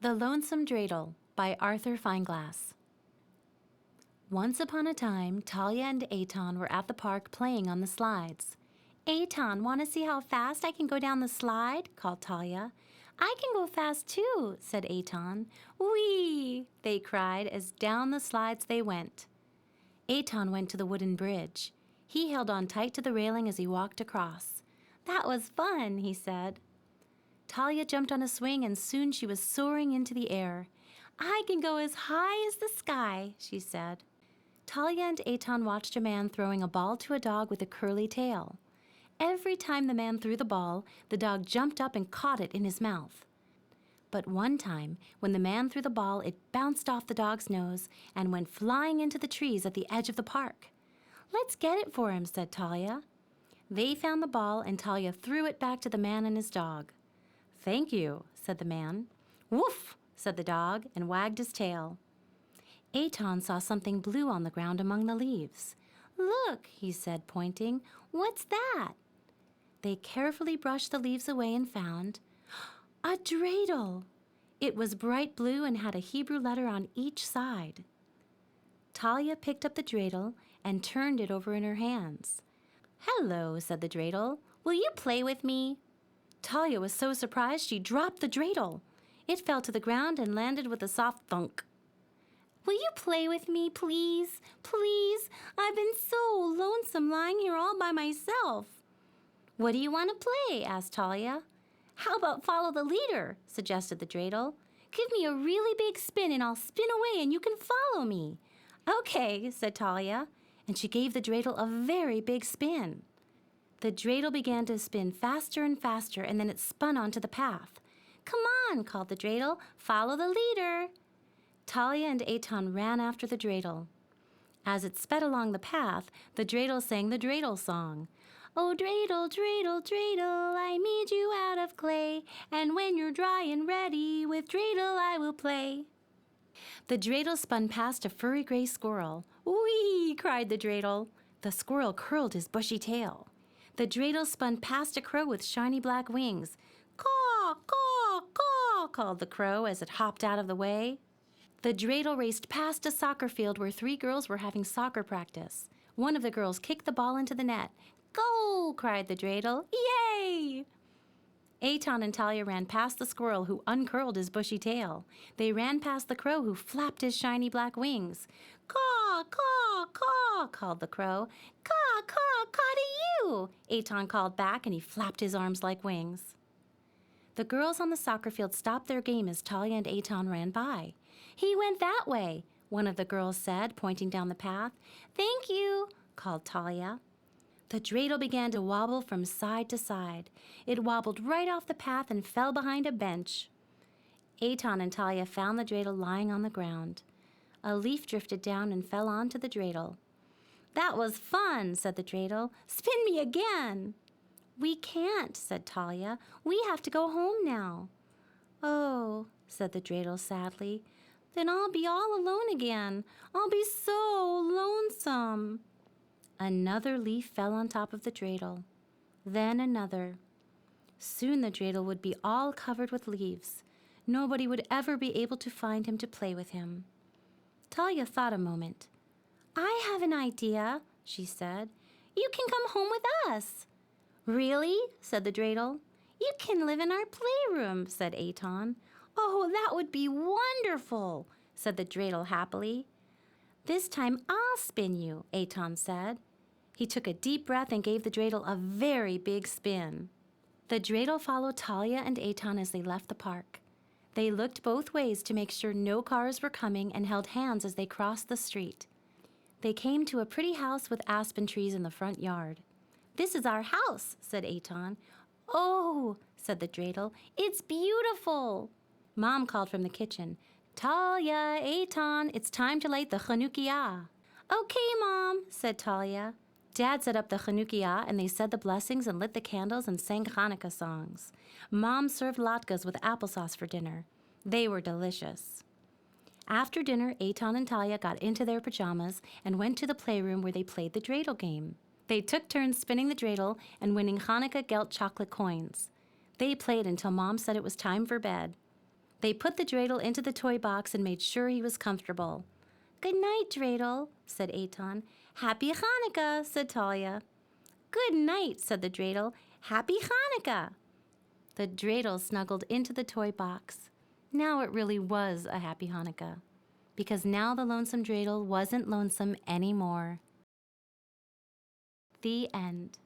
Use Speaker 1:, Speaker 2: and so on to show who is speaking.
Speaker 1: The Lonesome Dreidel by Arthur Feinglass. Once upon a time, Talia and Eitan were at the park playing on the slides. "Eitan, want to see how fast I can go down the slide?" called Talia. "I can go fast too," said Eitan. "Whee!" they cried as down the slides they went. Eitan went to the wooden bridge. He held on tight to the railing as he walked across. "That was fun," he said. Talia jumped on a swing, and soon she was soaring into the air. "I can go as high as the sky," she said. Talia and Eitan watched a man throwing a ball to a dog with a curly tail. Every time the man threw the ball, the dog jumped up and caught it in his mouth. But one time, when the man threw the ball, it bounced off the dog's nose and went flying into the trees at the edge of the park. "Let's get it for him," said Talia. They found the ball, and Talia threw it back to the man and his dog. "Thank you," said the man. "Woof," said the dog, and wagged his tail. Eitan saw something blue on the ground among the leaves. "Look," he said, pointing. "What's that?" They carefully brushed the leaves away and found a dreidel. It was bright blue and had a Hebrew letter on each side. Talia picked up the dreidel and turned it over in her hands. "Hello," said the dreidel. "Will you play with me?" Talia was so surprised she dropped the dreidel. It fell to the ground and landed with a soft thunk. "Will you play with me, please? Please? I've been so lonesome lying here all by myself." "What do you want to play?" asked Talia. "How about follow the leader?" suggested the dreidel. "Give me a really big spin and I'll spin away and you can follow me." "Okay," said Talia, and she gave the dreidel a very big spin. The dreidel began to spin faster and faster, and then it spun onto the path. "Come on," called the dreidel. "Follow the leader." Talia and Eitan ran after the dreidel. As it sped along the path, the dreidel sang the dreidel song. "Oh, dreidel, dreidel, dreidel, I made you out of clay, and when you're dry and ready, with dreidel I will play." The dreidel spun past a furry gray squirrel. "Whee!" cried the dreidel. The squirrel curled his bushy tail. The dreidel spun past a crow with shiny black wings. "Caw, caw, caw," called the crow as it hopped out of the way. The dreidel raced past a soccer field where 3 girls were having soccer practice. One of the girls kicked the ball into the net. "Goal!" cried the dreidel. "Yay!" Eitan and Talia ran past the squirrel, who uncurled his bushy tail. They ran past the crow, who flapped his shiny black wings. "Caw, caw, caw," called the crow. "Caw, caw, caw to you," Eitan called back, and he flapped his arms like wings. The girls on the soccer field stopped their game as Talia and Eitan ran by. "He went that way," one of the girls said, pointing down the path. "Thank you," called Talia. The dreidel began to wobble from side to side. It wobbled right off the path and fell behind a bench. Eitan and Talia found the dreidel lying on the ground. A leaf drifted down and fell onto the dreidel. "That was fun," said the dreidel. "Spin me again." "We can't," said Talia. "We have to go home now." "Oh," said the dreidel sadly. "Then I'll be all alone again. I'll be so lonesome." Another leaf fell on top of the dreidel. Then another. Soon the dreidel would be all covered with leaves. Nobody would ever be able to find him to play with him. Talia thought a moment. "I have an idea," she said. "You can come home with us." "Really?" said the dreidel. "You can live in our playroom," said Eitan. "Oh, that would be wonderful," said the dreidel happily. "This time I'll spin you," Eitan said. He took a deep breath and gave the dreidel a very big spin. The dreidel followed Talia and Eitan as they left the park. They looked both ways to make sure no cars were coming and held hands as they crossed the street. They came to a pretty house with aspen trees in the front yard. "This is our house," said Eitan. "Oh," said the dreidel, "it's beautiful." Mom called from the kitchen. "Talia, Eitan, it's time to light the Chanukiah." "Okay, Mom," said Talia. Dad set up the Chanukiah, and they said the blessings and lit the candles and sang Hanukkah songs. Mom served latkes with applesauce for dinner. They were delicious. After dinner, Eitan and Talia got into their pajamas and went to the playroom where they played the dreidel game. They took turns spinning the dreidel and winning Hanukkah Gelt chocolate coins. They played until Mom said it was time for bed. They put the dreidel into the toy box and made sure he was comfortable. "Good night, dreidel," said Eitan. "Happy Hanukkah," said Talia. "Good night," said the dreidel. "Happy Hanukkah." The dreidel snuggled into the toy box. Now it really was a happy Hanukkah, because now the lonesome dreidel wasn't lonesome anymore. The end.